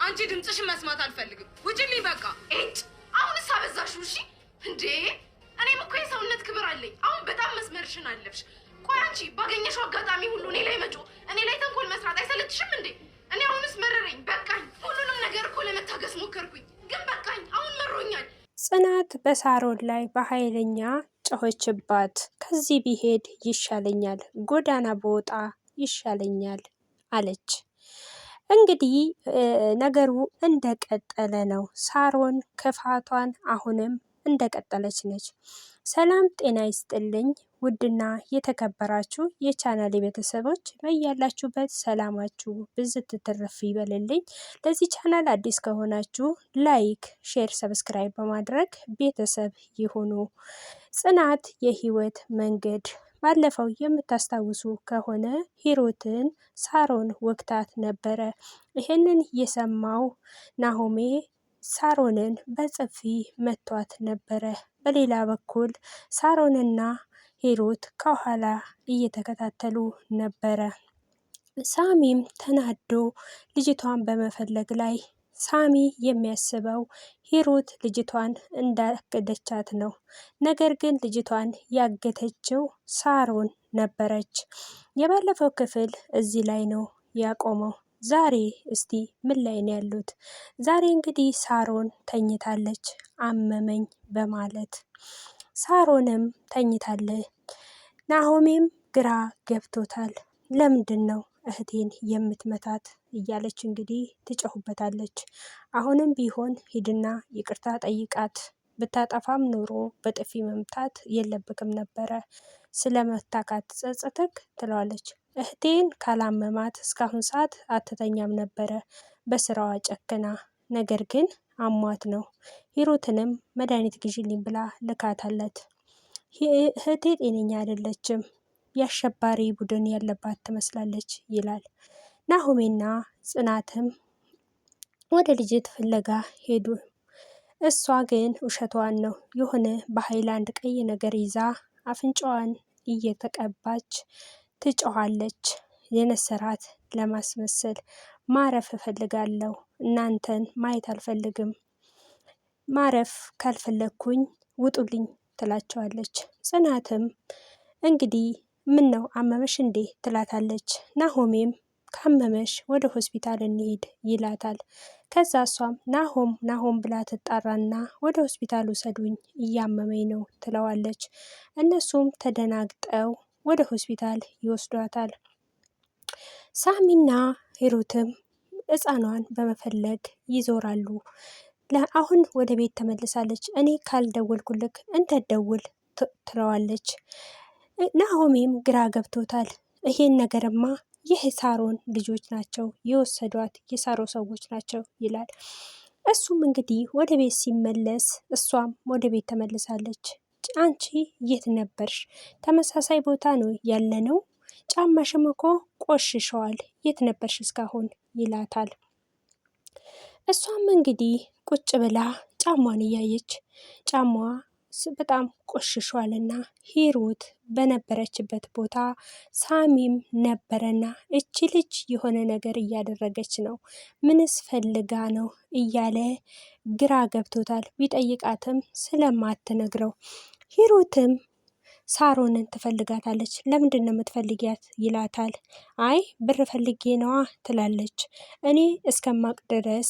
አንቺ ድምጽሽን መስማት አልፈልግም። ውጪልኝ በቃ። እጭ አሁንስ አበዛሽው። እሺ እንዴ እኔም እኮ የሰውነት ክብር አለኝ። አሁን በጣም መስመርሽን አለፍሽ። ቆይ አንቺ ባገኘሽው አጋጣሚ ሁሉ እኔ ላይ መጮ፣ እኔ ላይ ተንኮል መስራት አይሰለችሽም እንዴ? እኔ አሁንስ መረረኝ፣ በቃኝ። ሁሉንም ነገር እኮ ለመታገስ ሞከርኩኝ፣ ግን በቃኝ። አሁን መሮኛል። ጽናት በሳሮን ላይ በኃይለኛ ጮኸችባት። ከዚህ ቢሄድ ይሻለኛል፣ ጎዳና በወጣ ይሻለኛል አለች። እንግዲህ ነገሩ እንደቀጠለ ነው። ሳሮን ክፋቷን አሁንም እንደቀጠለች ነች። ሰላም ጤና ይስጥልኝ ውድና የተከበራችሁ የቻናሌ ቤተሰቦች በያላችሁበት ሰላማችሁ ብዝት ትርፍ ይበልልኝ። ለዚህ ቻናል አዲስ ከሆናችሁ ላይክ፣ ሼር፣ ሰብስክራይብ በማድረግ ቤተሰብ ይሁኑ። ጽናት የህይወት መንገድ ባለፈው የምታስታውሱ ከሆነ ሂሩትን ሳሮን ወግታት ነበረ። ይህንን የሰማው ናሆሜ ሳሮንን በጥፊ መቷት ነበረ። በሌላ በኩል ሳሮንና ሂሩት ከኋላ እየተከታተሉ ነበረ። ሳሚም ተናዶ ልጅቷን በመፈለግ ላይ ሳሚ የሚያስበው ሂሩት ልጅቷን እንዳገተቻት ነው። ነገር ግን ልጅቷን ያገተችው ሳሮን ነበረች። የባለፈው ክፍል እዚህ ላይ ነው ያቆመው። ዛሬ እስቲ ምን ላይ ነው ያሉት? ዛሬ እንግዲህ ሳሮን ተኝታለች አመመኝ በማለት ሳሮንም ተኝታለች። ናሆሜም ግራ ገብቶታል። ለምንድን ነው እህቴን የምትመታት እያለች እንግዲህ ትጮህበታለች። አሁንም ቢሆን ሂድና ይቅርታ ጠይቃት፣ ብታጠፋም ኖሮ በጥፊ መምታት የለብክም ነበረ፣ ስለመታካት ጸጸተክ ትለዋለች። እህቴን ካላመማት እስካሁን ሰዓት አትተኛም ነበረ በስራዋ ጨክና፣ ነገር ግን አሟት ነው። ሂሩትንም መድኃኒት ግዢልኝ ብላ ልካታለት። እህቴ ጤነኛ አይደለችም፣ የአሸባሪ ቡድን ያለባት ትመስላለች ይላል። ናሆሜና ጽናትም ወደ ልጅት ፍለጋ ሄዱ። እሷ ግን ውሸቷን ነው። የሆነ በሃይላንድ ቀይ ነገር ይዛ አፍንጫዋን እየተቀባች ትጮኻለች። የነሰራት ለማስመሰል ማረፍ እፈልጋለሁ፣ እናንተን ማየት አልፈልግም፣ ማረፍ ካልፈለግኩኝ ውጡልኝ ትላቸዋለች። ጽናትም እንግዲህ ምን ነው አመመሽ እንዴ ትላታለች። ናሆሜም ካመመሽ ወደ ሆስፒታል እንሂድ ይላታል። ከዛ እሷም ናሆም ናሆም ብላ ትጣራና ወደ ሆስፒታል ውሰዱኝ እያመመኝ ነው ትለዋለች። እነሱም ተደናግጠው ወደ ሆስፒታል ይወስዷታል። ሳሚና ሂሩትም ሕፃኗን በመፈለግ ይዞራሉ። አሁን ወደ ቤት ተመልሳለች። እኔ ካልደወልኩልክ እንደደውል ትለዋለች። ናሆሜም ግራ ገብቶታል። ይሄን ነገርማ የሳሮን ልጆች ናቸው የወሰዷት፣ የሳሮ ሰዎች ናቸው ይላል። እሱም እንግዲህ ወደ ቤት ሲመለስ እሷም ወደ ቤት ተመልሳለች። አንቺ የት ነበርሽ? ተመሳሳይ ቦታ ነው ያለነው፣ ጫማሽም እኮ ቆሽሸዋል፣ የት ነበርሽ እስካሁን ይላታል። እሷም እንግዲህ ቁጭ ብላ ጫሟን እያየች ጫማዋ በጣም ቆሽሿልና ሂሩት በነበረችበት ቦታ ሳሚም ነበረና እቺ ልጅ የሆነ ነገር እያደረገች ነው፣ ምንስ ፈልጋ ነው እያለ ግራ ገብቶታል። ቢጠይቃትም ስለማትነግረው ሂሩትም ሳሮንን ትፈልጋታለች። ለምንድን ነው የምትፈልጊያት ይላታል። አይ ብር ፈልጌ ነዋ ትላለች። እኔ እስከማቅ ድረስ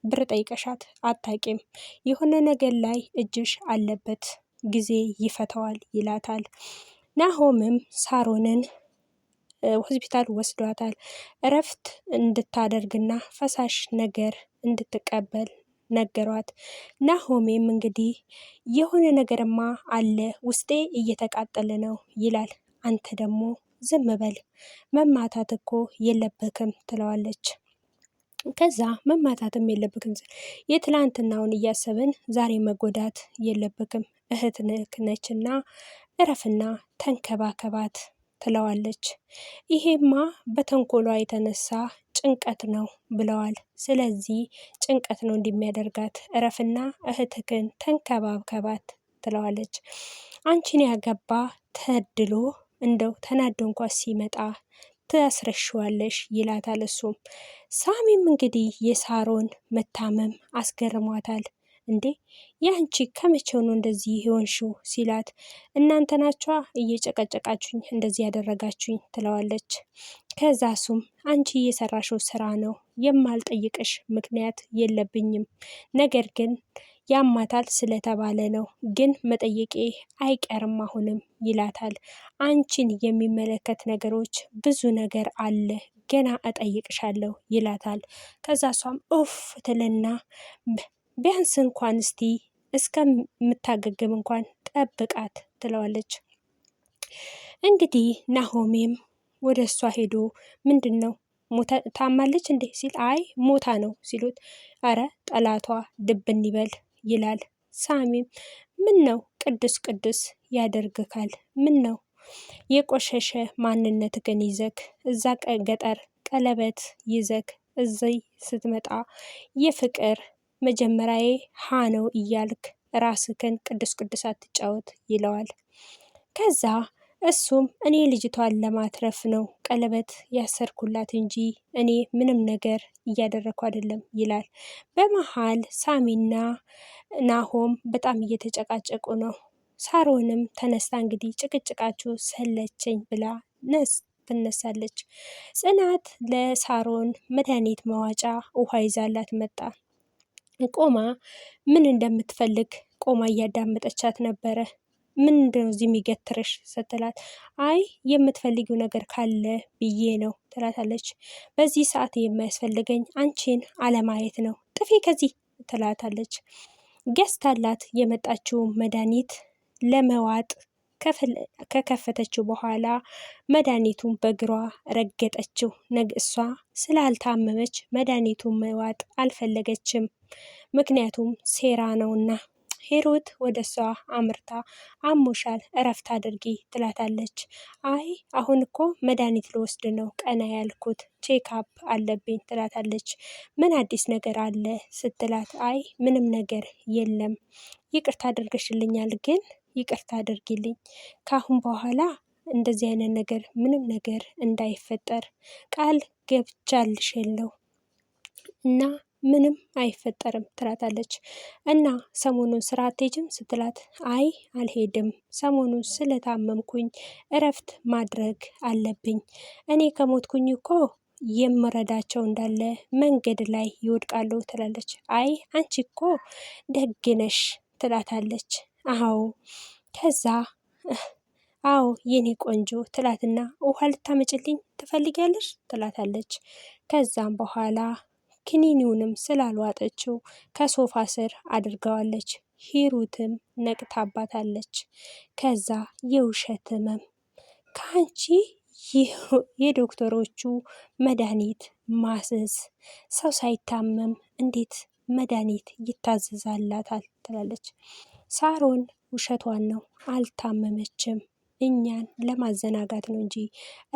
ብር ጠይቀሻት አታቂም፣ የሆነ ነገር ላይ እጅሽ አለበት፣ ጊዜ ይፈተዋል ይላታል። ናሆምም ሳሮንን ሆስፒታል ወስዷታል። እረፍት እንድታደርግና ፈሳሽ ነገር እንድትቀበል ነገሯት። ናሆሜም እንግዲህ የሆነ ነገርማ አለ፣ ውስጤ እየተቃጠለ ነው ይላል። አንተ ደግሞ ዝም በል፣ መማታት እኮ የለብክም ትለዋለች። ከዛ መማታትም የለብክም፣ የትላንትናውን እያሰብን ዛሬ መጎዳት የለብክም፣ እህት ነችና እረፍና ተንከባከባት ትለዋለች። ይሄማ በተንኮሏ የተነሳ ጭንቀት ነው ብለዋል። ስለዚህ ጭንቀት ነው እንደሚያደርጋት፣ እረፍና እህትክን ተንከባከባት ትለዋለች። አንቺን ያገባ ተድሎ እንደው ተናዶ እንኳ ሲመጣ ትያስረሽዋለሽ ይላታል። እሱም ሳሚም እንግዲህ የሳሮን መታመም አስገርሟታል። እንዴ ያንቺ ከመቼው ነው እንደዚህ የሆንሽው ሲላት፣ እናንተ ናችኋ እየጨቀጨቃችሁኝ እንደዚህ ያደረጋችሁኝ ትለዋለች። ከዛ እሱም አንቺ እየሰራሽው ስራ ነው የማልጠይቅሽ ምክንያት የለብኝም፣ ነገር ግን ያማታል ስለተባለ ነው፣ ግን መጠየቄ አይቀርም አሁንም ይላታል። አንቺን የሚመለከት ነገሮች ብዙ ነገር አለ ገና እጠይቅሻለሁ ይላታል። ከዛ እሷም ኡፍ ትልና ቢያንስ እንኳን እስቲ እስከምታገግም እንኳን ጠብቃት ትለዋለች። እንግዲህ ናሆሜም ወደ እሷ ሄዶ ምንድን ነው ታማለች እንዴ ሲል፣ አይ ሞታ ነው ሲሉት፣ አረ ጠላቷ ድብን ይበል ይላል። ሳሚም ምን ነው ቅዱስ ቅዱስ ያደርግካል? ምን ነው የቆሸሸ ማንነት ግን ይዘክ እዛ ገጠር ቀለበት ይዘክ እዚህ ስትመጣ የፍቅር መጀመሪያዬ ሀ ነው እያልክ ራስክን ቅዱስ ቅዱስ አትጫወት ይለዋል። ከዛ እሱም እኔ ልጅቷን ለማትረፍ ነው ቀለበት ያሰርኩላት እንጂ እኔ ምንም ነገር እያደረኩ አይደለም ይላል። በመሃል ሳሚና ናሆም በጣም እየተጨቃጨቁ ነው። ሳሮንም ተነስታ እንግዲህ ጭቅጭቃችሁ ሰለቸኝ ብላ ትነሳለች። ጽናት ለሳሮን መድኃኒት መዋጫ ውሃ ይዛላት መጣ። ቆማ ምን እንደምትፈልግ ቆማ እያዳመጠቻት ነበረ። ምንድነው እዚህ የሚገትርሽ ስትላት፣ አይ የምትፈልጊው ነገር ካለ ብዬ ነው ትላታለች። በዚህ ሰዓት የሚያስፈልገኝ አንቺን አለማየት ነው፣ ጥፊ ከዚህ ትላታለች። ገዝታላት የመጣችው መድኃኒት ለመዋጥ ከከፈተችው በኋላ መድኃኒቱን በእግሯ ረገጠችው። እሷ ስላልታመመች መድኃኒቱን መዋጥ አልፈለገችም፣ ምክንያቱም ሴራ ነውና። ሄሮት ወደ እሷ አምርታ አሞሻል እረፍት አድርጊ ትላታለች። አይ አሁን እኮ መድኃኒት ልወስድ ነው ቀና ያልኩት ቼክአፕ አለብኝ ትላታለች። ምን አዲስ ነገር አለ ስትላት፣ አይ ምንም ነገር የለም ይቅርታ አድርገሽልኛል፣ ግን ይቅርታ አድርጊልኝ ከአሁን በኋላ እንደዚህ አይነት ነገር ምንም ነገር እንዳይፈጠር ቃል ገብቻልሻለሁ እና ምንም አይፈጠርም ትላታለች። እና ሰሞኑን ስራ አትሄጂም ስትላት፣ አይ አልሄድም፣ ሰሞኑን ስለታመምኩኝ እረፍት ማድረግ አለብኝ፣ እኔ ከሞትኩኝ እኮ የምረዳቸው እንዳለ መንገድ ላይ ይወድቃሉ ትላለች። አይ አንቺ እኮ ደግነሽ ትላታለች። አዎ ከዛ አዎ የኔ ቆንጆ ትላትና ውሃ ልታመጭልኝ ትፈልጊያለሽ ትላታለች። ከዛም በኋላ ክኒኒውንም ስላልዋጠችው ከሶፋ ስር አድርገዋለች። ሂሩትም ነቅታባታለች። ከዛ የውሸት ህመም ከአንቺ የዶክተሮቹ መድኃኒት ማዘዝ ሰው ሳይታመም እንዴት መድኃኒት ይታዘዛላታል ትላለች። ሳሮን ውሸቷን ነው፣ አልታመመችም፣ እኛን ለማዘናጋት ነው እንጂ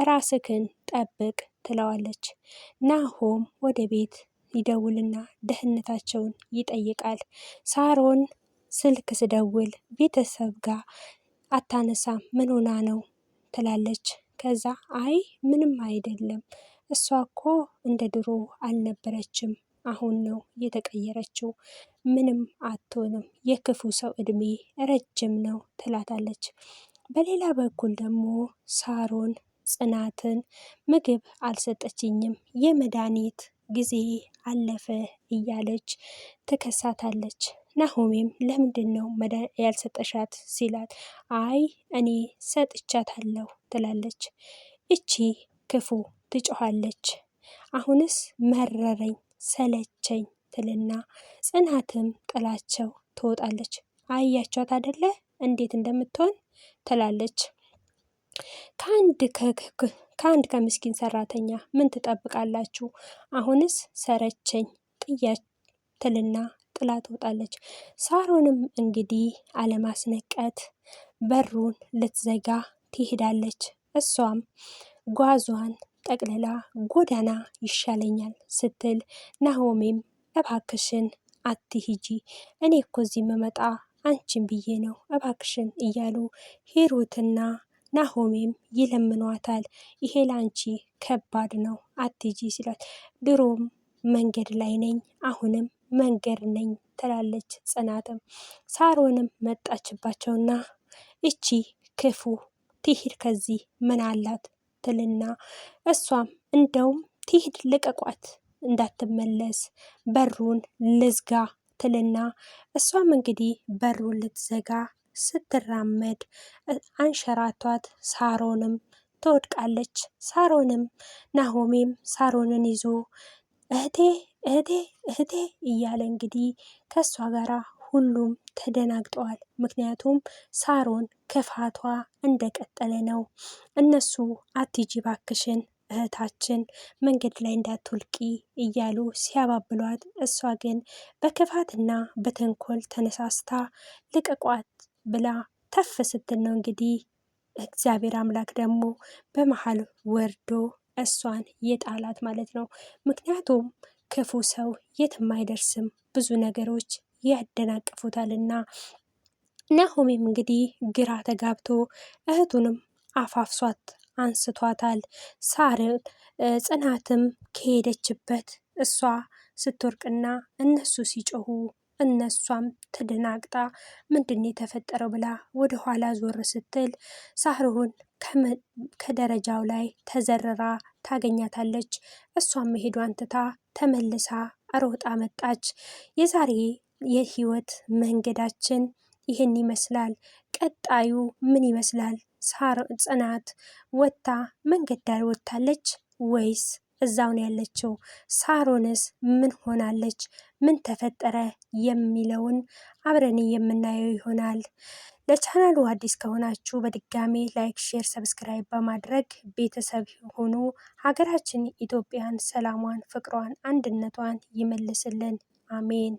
ራስክን ጠብቅ ትለዋለች። ናሆም ወደ ቤት ይደውልና ደህንነታቸውን ይጠይቃል። ሳሮን ስልክ ስደውል ቤተሰብ ጋር አታነሳም፣ ምን ሆና ነው ትላለች። ከዛ አይ ምንም አይደለም፣ እሷ እኮ እንደ ድሮ አልነበረችም፣ አሁን ነው የተቀየረችው፣ ምንም አትሆንም፣ የክፉ ሰው እድሜ ረጅም ነው ትላታለች። በሌላ በኩል ደግሞ ሳሮን ጽናትን ምግብ አልሰጠችኝም፣ የመድኃኒት ጊዜ አለፈ እያለች ትከሳታለች። ናሆሜም ለምንድን ነው ያልሰጠሻት ሲላት፣ አይ እኔ ሰጥቻታለሁ ትላለች። እቺ ክፉ ትጮኻለች። አሁንስ መረረኝ ሰለቸኝ ትልና ጽናትም ጥላቸው ትወጣለች። አያቸዋት አደለ እንዴት እንደምትሆን ትላለች። ከአንድ ከምስኪን ሰራተኛ ምን ትጠብቃላችሁ? አሁንስ ሰረቸኝ ጥያትልና ጥላ ትወጣለች። ሳሮንም እንግዲህ አለማስነቀት በሩን ልትዘጋ ትሄዳለች። እሷም ጓዟን ጠቅልላ ጎዳና ይሻለኛል ስትል፣ ናሆሜም እባክሽን አትሂጂ፣ እኔ እኮ እዚህ የምመጣ አንቺን ብዬ ነው እባክሽን እያሉ ሂሩትና ናሆሜም ይለምኗታል። ይሄ ላንቺ ከባድ ነው አትጂ ሲላት፣ ድሮም መንገድ ላይ ነኝ አሁንም መንገድ ነኝ ትላለች ጽናትም። ሳሮንም መጣችባቸውና እቺ ክፉ ትሂድ ከዚህ ምን አላት ትልና እሷም እንደውም ትሂድ ልቀቋት እንዳትመለስ በሩን ልዝጋ ትልና እሷም እንግዲህ በሩን ልትዘጋ ስትራመድ አንሸራቷት ሳሮንም ትወድቃለች። ሳሮንም ናሆሜም ሳሮንን ይዞ እህቴ እህቴ እህቴ እያለ እንግዲህ ከእሷ ጋራ ሁሉም ተደናግጠዋል። ምክንያቱም ሳሮን ክፋቷ እንደቀጠለ ነው። እነሱ አትጂ ባክሽን እህታችን መንገድ ላይ እንዳትወልቂ እያሉ ሲያባብሏት፣ እሷ ግን በክፋትና በተንኮል ተነሳስታ ልቀቋት ብላ ተፍ ስትል ነው እንግዲህ እግዚአብሔር አምላክ ደግሞ በመሀል ወርዶ እሷን የጣላት ማለት ነው። ምክንያቱም ክፉ ሰው የትም አይደርስም፣ ብዙ ነገሮች ያደናቅፉታልና። ናሆሜም እንግዲህ ግራ ተጋብቶ እህቱንም አፋፍሷት አንስቷታል። ጽናትም ከሄደችበት እሷ ስትወርቅና እነሱ ሲጮሁ እነሷም ተደናግጣ ምንድን የተፈጠረው ብላ ወደ ኋላ ዞር ስትል ሳሮን ከደረጃው ላይ ተዘርራ ታገኛታለች። እሷም መሄዷን ትታ ተመልሳ ሮጣ መጣች። የዛሬ የህይወት መንገዳችን ይህን ይመስላል። ቀጣዩ ምን ይመስላል? ጽናት ወጥታ መንገድ ዳር ወጥታለች ወይስ እዛው ነው ያለችው? ሳሮንስ ምን ሆናለች? ምን ተፈጠረ? የሚለውን አብረን የምናየው ይሆናል። ለቻናሉ አዲስ ከሆናችሁ በድጋሜ ላይክ፣ ሼር፣ ሰብስክራይብ በማድረግ ቤተሰብ ሆኑ። ሀገራችን ኢትዮጵያን ሰላሟን፣ ፍቅሯን፣ አንድነቷን ይመልስልን። አሜን።